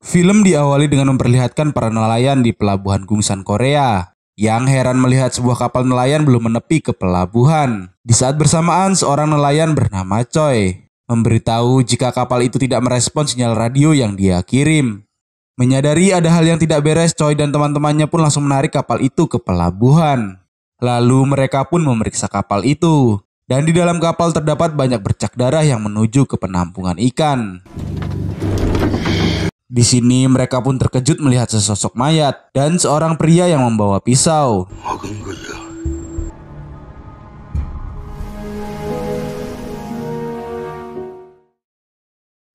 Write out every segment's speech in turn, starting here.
Film diawali dengan memperlihatkan para nelayan di pelabuhan Gungsan, Korea, yang heran melihat sebuah kapal nelayan belum menepi ke pelabuhan. Di saat bersamaan, seorang nelayan bernama Choi memberitahu jika kapal itu tidak merespons sinyal radio yang dia kirim. Menyadari ada hal yang tidak beres, Choi dan teman-temannya pun langsung menarik kapal itu ke pelabuhan. Lalu mereka pun memeriksa kapal itu, dan di dalam kapal terdapat banyak bercak darah yang menuju ke penampungan ikan. Di sini mereka pun terkejut melihat sesosok mayat dan seorang pria yang membawa pisau.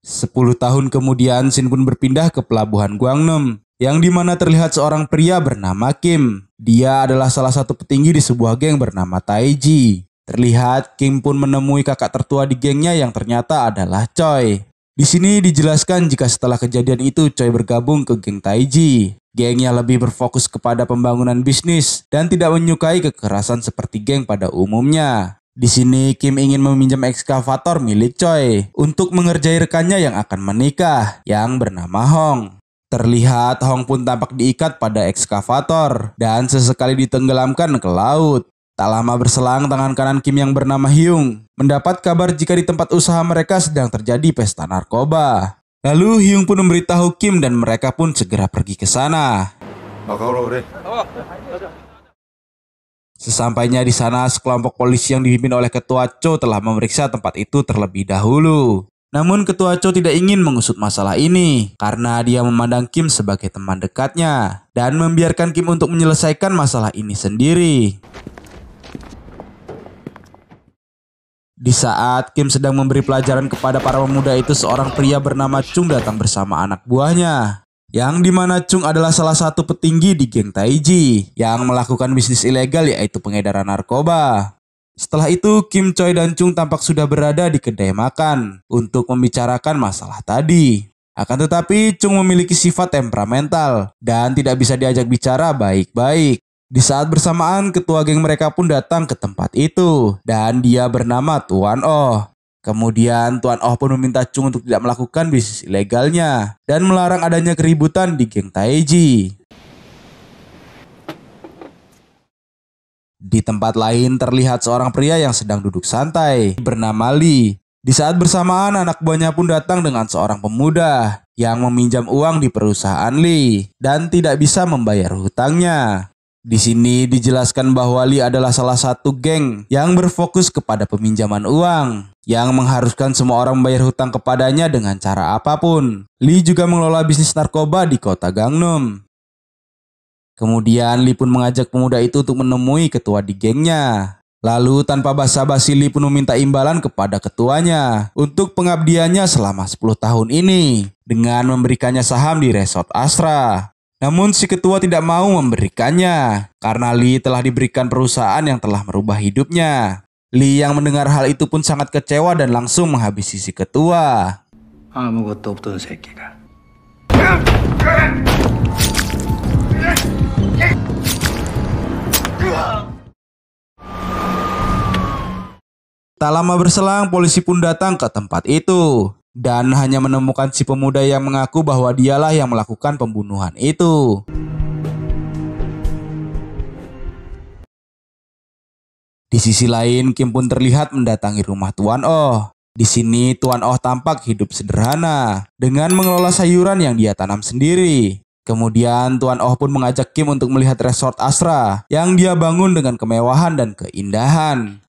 10 tahun kemudian, Shin pun berpindah ke pelabuhan Gwangneum, yang dimana terlihat seorang pria bernama Kim. Dia adalah salah satu petinggi di sebuah geng bernama Taiji. Terlihat Kim pun menemui kakak tertua di gengnya yang ternyata adalah Choi. Di sini dijelaskan jika setelah kejadian itu Choi bergabung ke geng Taiji. Geng yang lebih berfokus kepada pembangunan bisnis dan tidak menyukai kekerasan seperti geng pada umumnya. Di sini Kim ingin meminjam ekskavator milik Choi untuk mengerjai rekannya yang akan menikah, yang bernama Hong. Terlihat Hong pun tampak diikat pada ekskavator dan sesekali ditenggelamkan ke laut. Tak lama berselang, tangan kanan Kim yang bernama Hyung mendapat kabar jika di tempat usaha mereka sedang terjadi pesta narkoba. Lalu Hyung pun memberitahu Kim dan mereka pun segera pergi ke sana. Sesampainya di sana, sekelompok polisi yang dipimpin oleh Ketua Cho telah memeriksa tempat itu terlebih dahulu. Namun Ketua Cho tidak ingin mengusut masalah ini karena dia memandang Kim sebagai teman dekatnya dan membiarkan Kim untuk menyelesaikan masalah ini sendiri. Di saat Kim sedang memberi pelajaran kepada para pemuda itu, seorang pria bernama Chung datang bersama anak buahnya, yang dimana Chung adalah salah satu petinggi di geng Taiji yang melakukan bisnis ilegal, yaitu pengedaran narkoba. Setelah itu, Kim, Choi, dan Chung tampak sudah berada di kedai makan untuk membicarakan masalah tadi. Akan tetapi, Chung memiliki sifat temperamental dan tidak bisa diajak bicara baik-baik. Di saat bersamaan, ketua geng mereka pun datang ke tempat itu, dan dia bernama Tuan Oh. Kemudian Tuan Oh pun meminta Chung untuk tidak melakukan bisnis ilegalnya dan melarang adanya keributan di geng Taiji. Di tempat lain terlihat seorang pria yang sedang duduk santai bernama Lee. Di saat bersamaan, anak buahnya pun datang dengan seorang pemuda yang meminjam uang di perusahaan Lee dan tidak bisa membayar hutangnya. Di sini dijelaskan bahwa Lee adalah salah satu geng yang berfokus kepada peminjaman uang, yang mengharuskan semua orang membayar hutang kepadanya dengan cara apapun. Lee juga mengelola bisnis narkoba di kota Gangnam. Kemudian Lee pun mengajak pemuda itu untuk menemui ketua di gengnya. Lalu tanpa basa-basi, Lee pun meminta imbalan kepada ketuanya untuk pengabdiannya selama 10 tahun ini dengan memberikannya saham di Resort Astra. Namun si ketua tidak mau memberikannya karena Lee telah diberikan perusahaan yang telah merubah hidupnya. Lee yang mendengar hal itu pun sangat kecewa dan langsung menghabisi si ketua. Tak lama berselang, polisi pun datang ke tempat itu dan hanya menemukan si pemuda yang mengaku bahwa dialah yang melakukan pembunuhan itu. Di sisi lain, Kim pun terlihat mendatangi rumah Tuan Oh. Di sini Tuan Oh tampak hidup sederhana dengan mengelola sayuran yang dia tanam sendiri. Kemudian Tuan Oh pun mengajak Kim untuk melihat Resort Astra yang dia bangun dengan kemewahan dan keindahan.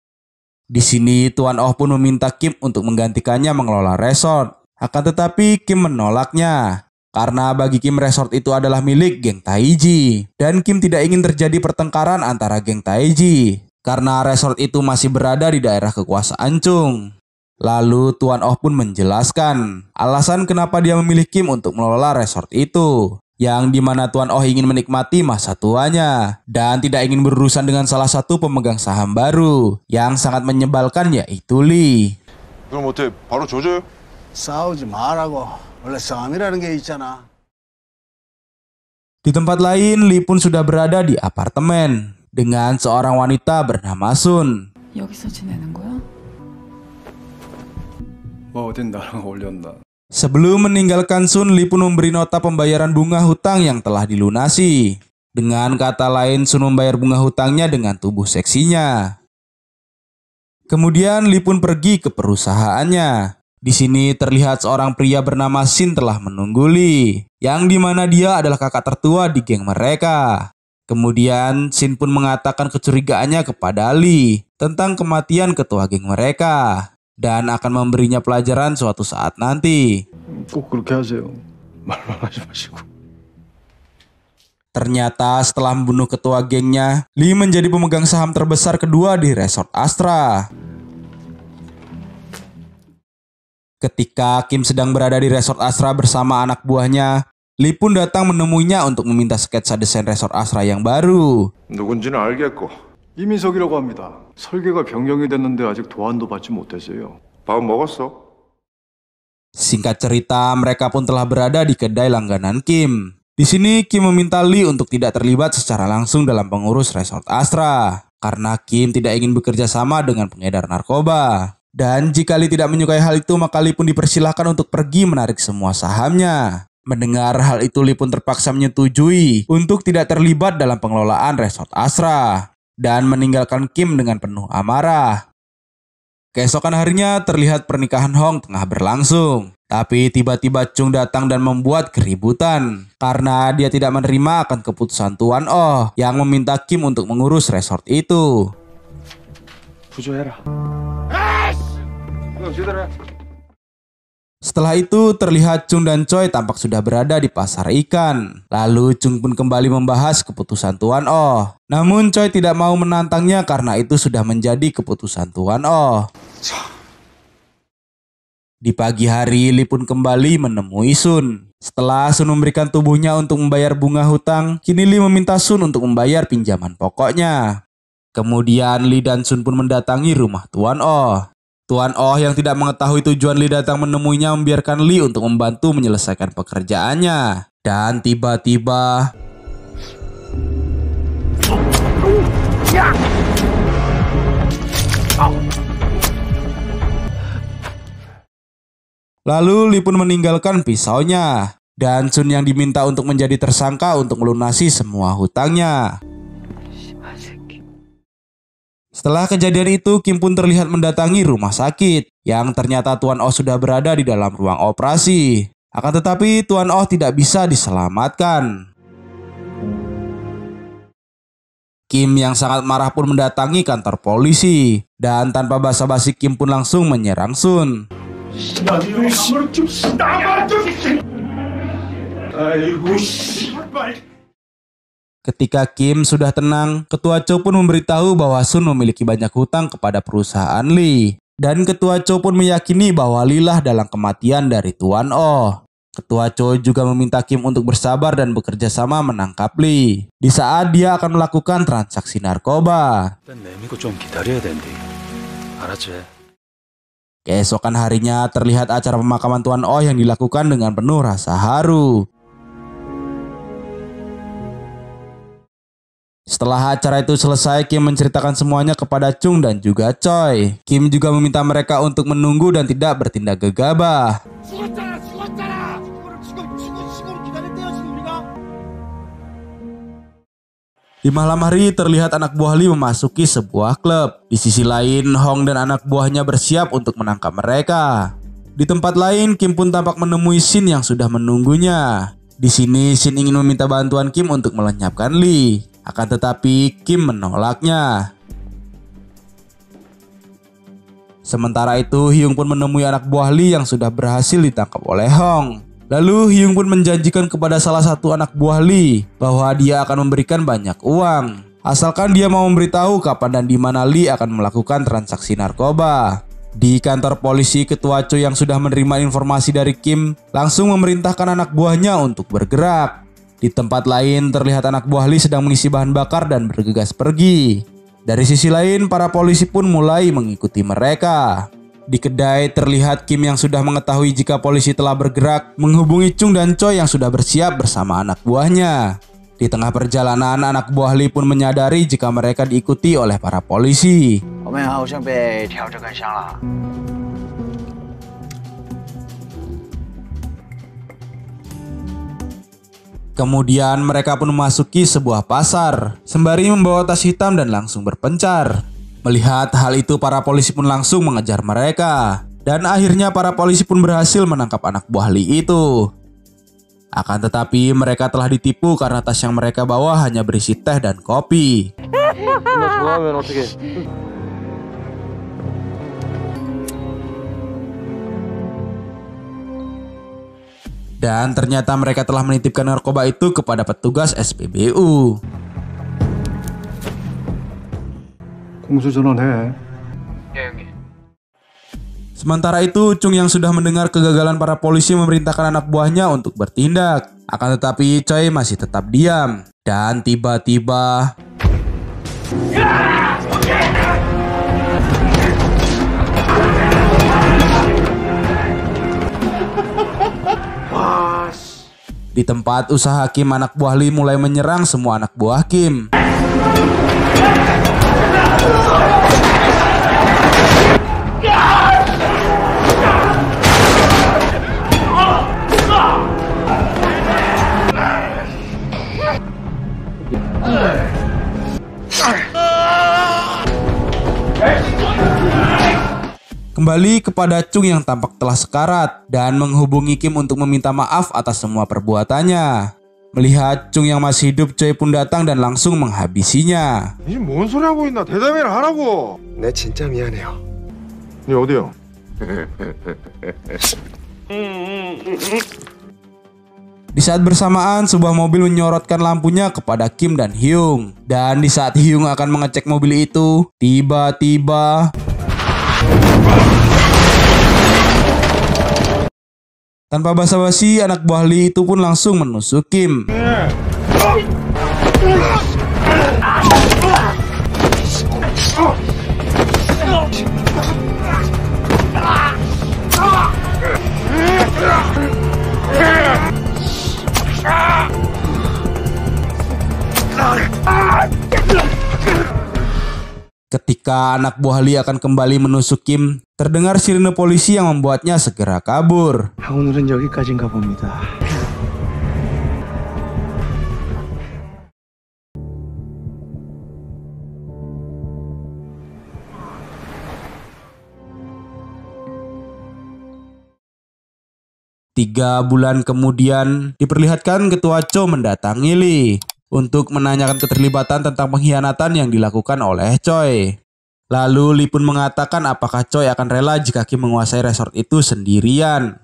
Di sini Tuan Oh pun meminta Kim untuk menggantikannya mengelola resort. Akan tetapi Kim menolaknya karena bagi Kim resort itu adalah milik geng Taiji dan Kim tidak ingin terjadi pertengkaran antara geng Taiji karena resort itu masih berada di daerah kekuasaan Chung. Lalu Tuan Oh pun menjelaskan alasan kenapa dia memilih Kim untuk mengelola resort itu, yang dimana Tuan Oh ingin menikmati masa tuanya dan tidak ingin berurusan dengan salah satu pemegang saham baru yang sangat menyebalkan, yaitu Lee. 그럼 어때? 바로 조져요? 싸우지 말라고. 원래 싸움이라는 게 있잖아. Di tempat lain, Lee pun sudah berada di apartemen dengan seorang wanita bernama Sun. 여기서 지내는 거야? 뭐 어딘 나랑 어울렸나? Sebelum meninggalkan Sun, Lee pun memberi nota pembayaran bunga hutang yang telah dilunasi. Dengan kata lain, Sun membayar bunga hutangnya dengan tubuh seksinya. Kemudian Lee pun pergi ke perusahaannya. Di sini terlihat seorang pria bernama Shin telah menunggu Lee, yang dimana dia adalah kakak tertua di geng mereka. Kemudian Shin pun mengatakan kecurigaannya kepada Lee tentang kematian ketua geng mereka dan akan memberinya pelajaran suatu saat nanti. 꼭 그렇게 하세요. 말만 하지 마시고. Ternyata setelah membunuh ketua gengnya, Lee menjadi pemegang saham terbesar kedua di Resort Astra. Ketika Kim sedang berada di Resort Astra bersama anak buahnya, Lee pun datang menemuinya untuk meminta sketsa desain Resort Astra yang baru. 누군지는 알겠고. 이민석이라고 합니다. 설계가 변경이 됐는데 아직 도안도 받지 못했어요. 밥 먹었어? Singkat cerita, mereka pun telah berada di kedai langganan Kim. Di sini Kim meminta Lee untuk tidak terlibat secara langsung dalam pengurus Resort Astra, karena Kim tidak ingin bekerja sama dengan pengedar narkoba. Dan jika Lee tidak menyukai hal itu, maka Lee pun dipersilahkan untuk pergi menarik semua sahamnya. Mendengar hal itu, Lee pun terpaksa menyetujui untuk tidak terlibat dalam pengelolaan Resort Astra dan meninggalkan Kim dengan penuh amarah. Keesokan harinya terlihat pernikahan Hong tengah berlangsung. Tapi tiba-tiba Chung datang dan membuat keributan karena dia tidak menerima akan keputusan Tuan Oh yang meminta Kim untuk mengurus resort itu. 부조해라. Setelah itu terlihat Chung dan Choi tampak sudah berada di pasar ikan. Lalu Chung pun kembali membahas keputusan Tuan Oh. Namun Choi tidak mau menantangnya karena itu sudah menjadi keputusan Tuan Oh. Di pagi hari, Lee pun kembali menemui Sun. Setelah Sun memberikan tubuhnya untuk membayar bunga hutang, kini Lee meminta Sun untuk membayar pinjaman pokoknya. Kemudian Lee dan Sun pun mendatangi rumah Tuan Oh. Tuan Oh yang tidak mengetahui tujuan Lee datang menemuinya membiarkan Lee untuk membantu menyelesaikan pekerjaannya. Dan tiba-tiba... Lalu Lee pun meninggalkan pisaunya. Dan Sun yang diminta untuk menjadi tersangka untuk melunasi semua hutangnya. Setelah kejadian itu, Kim pun terlihat mendatangi rumah sakit. Yang ternyata Tuan Oh sudah berada di dalam ruang operasi. Akan tetapi Tuan Oh tidak bisa diselamatkan. Kim yang sangat marah pun mendatangi kantor polisi. Dan tanpa basa-basi Kim pun langsung menyerang Sun. Ketika Kim sudah tenang, Ketua Cho pun memberitahu bahwa Sun memiliki banyak hutang kepada perusahaan Lee. Dan Ketua Cho pun meyakini bahwa Lee lah dalam kematian dari Tuan Oh. Ketua Cho juga meminta Kim untuk bersabar dan bekerja sama menangkap Lee di saat dia akan melakukan transaksi narkoba. Keesokan harinya terlihat acara pemakaman Tuan Oh yang dilakukan dengan penuh rasa haru. Setelah acara itu selesai, Kim menceritakan semuanya kepada Chung dan juga Choi. Kim juga meminta mereka untuk menunggu dan tidak bertindak gegabah. Di malam hari terlihat anak buah Lee memasuki sebuah klub. Di sisi lain, Hong dan anak buahnya bersiap untuk menangkap mereka. Di tempat lain, Kim pun tampak menemui Shin yang sudah menunggunya. Di sini, Shin ingin meminta bantuan Kim untuk melenyapkan Lee. Akan tetapi, Kim menolaknya. Sementara itu, Hyung pun menemui anak buah Lee yang sudah berhasil ditangkap oleh Hong. Lalu Hyung pun menjanjikan kepada salah satu anak buah Lee bahwa dia akan memberikan banyak uang asalkan dia mau memberitahu kapan dan di mana Lee akan melakukan transaksi narkoba. Di kantor polisi, Ketua Cho yang sudah menerima informasi dari Kim langsung memerintahkan anak buahnya untuk bergerak. Di tempat lain terlihat anak buah Lee sedang mengisi bahan bakar dan bergegas pergi. Dari sisi lain, para polisi pun mulai mengikuti mereka. Di kedai terlihat Kim yang sudah mengetahui jika polisi telah bergerak menghubungi Chung dan Choi yang sudah bersiap bersama anak buahnya. Di tengah perjalanan, anak buah Lee pun menyadari jika mereka diikuti oleh para polisi. Kemudian mereka pun memasuki sebuah pasar, sembari membawa tas hitam dan langsung berpencar. Melihat hal itu, para polisi pun langsung mengejar mereka. Dan akhirnya para polisi pun berhasil menangkap anak buah Lee itu. Akan tetapi mereka telah ditipu karena tas yang mereka bawa hanya berisi teh dan kopi. Dan ternyata mereka telah menitipkan narkoba itu kepada petugas SPBU. 공수전환해. Sementara itu, Chung yang sudah mendengar kegagalan para polisi memerintahkan anak buahnya untuk bertindak. Akan tetapi Choi masih tetap diam. Dan tiba-tiba di tempat usaha Kim, anak buah Lee mulai menyerang semua anak buah Kim. Kembali kepada Chung yang tampak telah sekarat dan menghubungi Kim untuk meminta maaf atas semua perbuatannya. Melihat Chung yang masih hidup, Choi pun datang dan langsung menghabisinya. 니 뭔 소리 하고 있나? 대답이나 하라고. 내 진짜 미안해요. 니 어디요? Di saat bersamaan, sebuah mobil menyorotkan lampunya kepada Kim dan Hyung. Dan di saat Hyung akan mengecek mobil itu, tiba-tiba tanpa basa-basi, anak buah Lee itu pun langsung menusuk Kim. Ketika anak buah Lee akan kembali menusuk Kim, terdengar sirene polisi yang membuatnya segera kabur. 오늘은 여기까지인가 봅니다. Tiga bulan kemudian, diperlihatkan Ketua Cho mendatangi Lee untuk menanyakan keterlibatan tentang pengkhianatan yang dilakukan oleh Choi. Lalu Lee pun mengatakan apakah Choi akan rela jika Kim menguasai resort itu sendirian.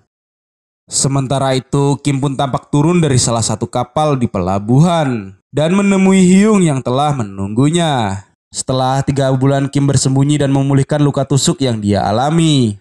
Sementara itu, Kim pun tampak turun dari salah satu kapal di pelabuhan dan menemui Hyung yang telah menunggunya. Setelah 3 bulan Kim bersembunyi dan memulihkan luka tusuk yang dia alami.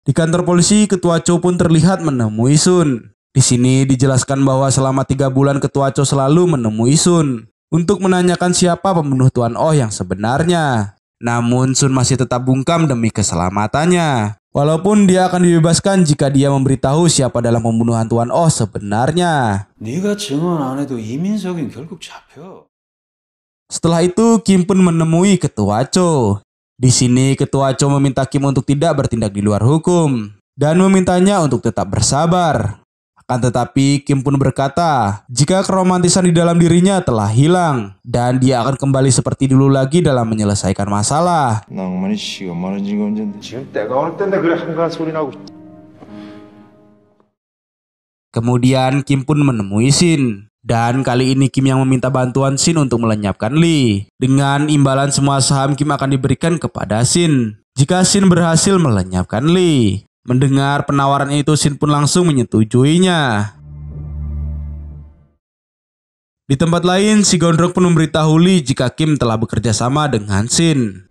Di kantor polisi, Ketua Cho pun terlihat menemui Sun. Di sini dijelaskan bahwa selama 3 bulan Ketua Cho selalu menemui Sun untuk menanyakan siapa pembunuh Tuan Oh yang sebenarnya. Namun Sun masih tetap bungkam demi keselamatannya. Walaupun dia akan dibebaskan jika dia memberitahu siapa dalam pembunuhan Tuan Oh sebenarnya. 네가 증언 안 해도 이민석은 결국 잡혀. Setelah itu, Kim pun menemui Ketua Cho. Di sini Ketua Cho meminta Kim untuk tidak bertindak di luar hukum dan memintanya untuk tetap bersabar. Akan tetapi Kim pun berkata jika keromantisan di dalam dirinya telah hilang dan dia akan kembali seperti dulu lagi dalam menyelesaikan masalah. 낭만이 씨가 많은 지가 언젠데. 지금 때가 어느 때인데 그래 한가한 소리 나고. Kemudian Kim pun menemui Shin. Dan kali ini Kim yang meminta bantuan Shin untuk melenyapkan Lee. Dengan imbalan semua saham Kim akan diberikan kepada Shin jika Shin berhasil melenyapkan Lee. Mendengar penawaran itu, Shin pun langsung menyetujuinya. Di tempat lain, si gondrong pun memberitahu Lee jika Kim telah bekerja sama dengan Shin.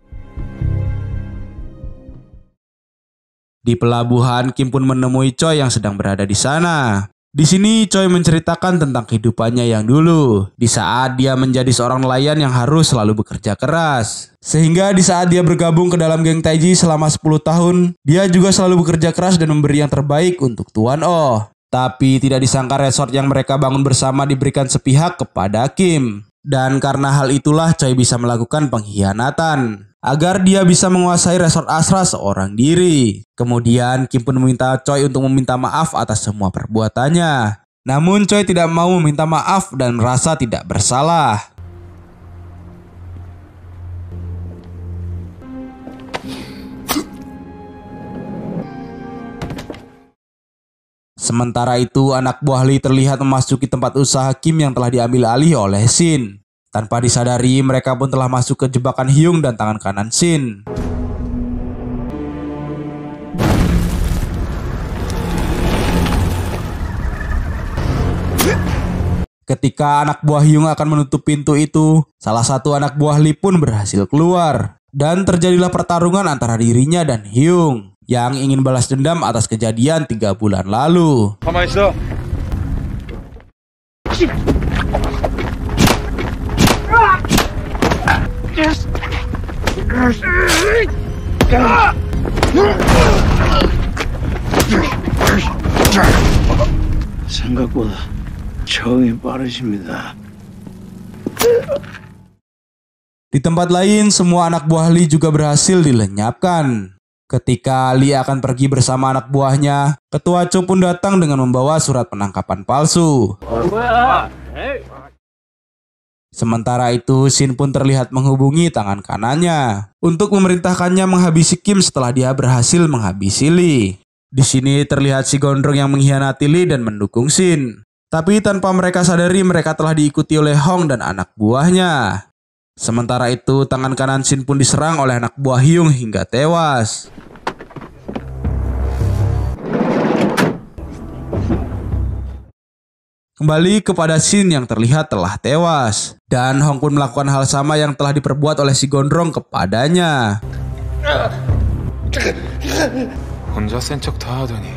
Di pelabuhan, Kim pun menemui Choi yang sedang berada di sana. Di sini Choi menceritakan tentang kehidupannya yang dulu, di saat dia menjadi seorang nelayan yang harus selalu bekerja keras. Sehingga di saat dia bergabung ke dalam geng Taiji selama 10 tahun, dia juga selalu bekerja keras dan memberi yang terbaik untuk Tuan Oh. Tapi tidak disangka resort yang mereka bangun bersama diberikan sepihak kepada Kim. Dan karena hal itulah Choi bisa melakukan pengkhianatan agar dia bisa menguasai resort Astra seorang diri. Kemudian Kim pun meminta Choi untuk meminta maaf atas semua perbuatannya. Namun Choi tidak mau meminta maaf dan merasa tidak bersalah. Sementara itu, anak buah Lee terlihat memasuki tempat usaha Kim yang telah diambil alih oleh Shin. Tanpa disadari, mereka pun telah masuk ke jebakan Hyung dan tangan kanan Shin. Ketika anak buah Hyung akan menutup pintu itu, salah satu anak buah Lee pun berhasil keluar. Dan terjadilah pertarungan antara dirinya dan Hyung yang ingin balas dendam atas kejadian 3 bulan lalu. 가만히 있어. 생각보다 적응이 빠르십니다. Di tempat lain, semua anak buah Lee juga berhasil dilenyapkan. Ketika Lee akan pergi bersama anak buahnya, Ketua Cho pun datang dengan membawa surat penangkapan palsu. Sementara itu, Shin pun terlihat menghubungi tangan kanannya untuk memerintahkannya menghabisi Kim setelah dia berhasil menghabisi Lee. Di sini terlihat si gondrong yang mengkhianati Lee dan mendukung Shin. Tapi tanpa mereka sadari, mereka telah diikuti oleh Hong dan anak buahnya. Sementara itu, tangan kanan Shin pun diserang oleh anak buah Hyung hingga tewas. Kembali kepada Shin yang terlihat telah tewas. Dan Hong pun melakukan hal sama yang telah diperbuat oleh si gondrong kepadanya. 혼자 센 척 다 하더니.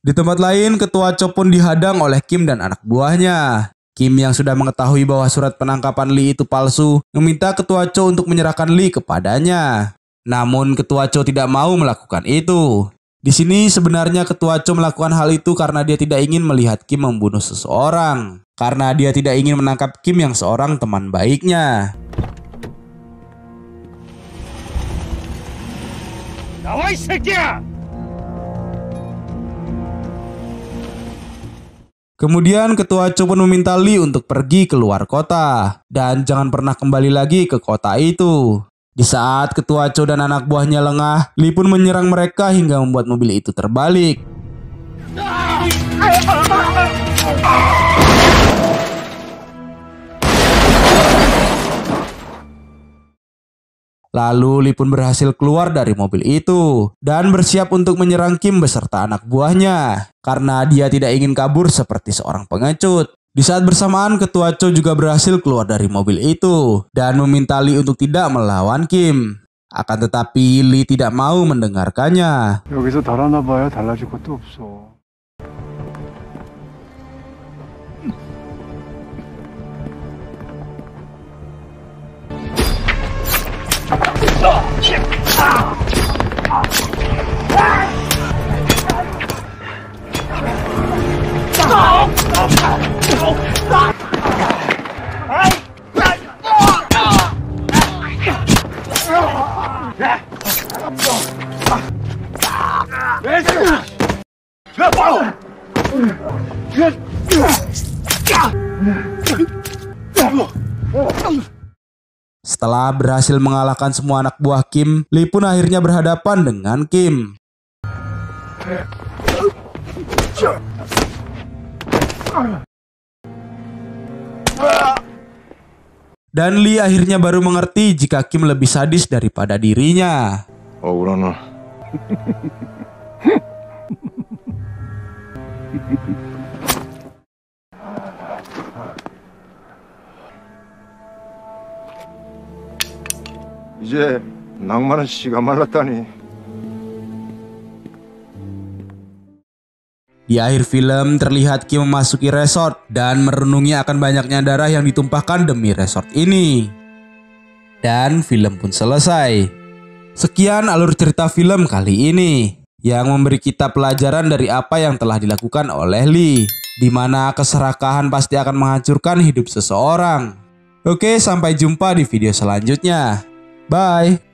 Di tempat lain, Ketua Cho pun dihadang oleh Kim dan anak buahnya. Kim yang sudah mengetahui bahwa surat penangkapan Lee itu palsu, meminta Ketua Cho untuk menyerahkan Lee kepadanya. Namun Ketua Cho tidak mau melakukan itu. Di sini sebenarnya Ketua Cho melakukan hal itu karena dia tidak ingin melihat Kim membunuh seseorang. Karena dia tidak ingin menangkap Kim yang seorang teman baiknya. 나와 이 새끼야! Kemudian Ketua Cho pun meminta Lee untuk pergi keluar kota dan jangan pernah kembali lagi ke kota itu. Di saat Ketua Cho dan anak buahnya lengah, Lee pun menyerang mereka hingga membuat mobil itu terbalik. Lalu Lee pun berhasil keluar dari mobil itu dan bersiap untuk menyerang Kim beserta anak buahnya karena dia tidak ingin kabur seperti seorang pengecut. Di saat bersamaan, Ketua Cho juga berhasil keluar dari mobil itu dan meminta Lee untuk tidak melawan Kim. Akan tetapi Lee tidak mau mendengarkannya. 여기서 달아나 봐야 달라질 것도 없어. Setelah berhasil mengalahkan semua anak buah Kim, Lee pun akhirnya berhadapan dengan Kim. Dan Lee akhirnya baru mengerti jika Kim lebih sadis daripada dirinya. 억울하나. 이제 낭만은 씨가 말랐다니. Di akhir film terlihat Kim memasuki resort dan merenungi akan banyaknya darah yang ditumpahkan demi resort ini. Dan film pun selesai. Sekian alur cerita film kali ini yang memberi kita pelajaran dari apa yang telah dilakukan oleh Lee. di mana keserakahan pasti akan menghancurkan hidup seseorang. Oke, sampai jumpa di video selanjutnya. Bye.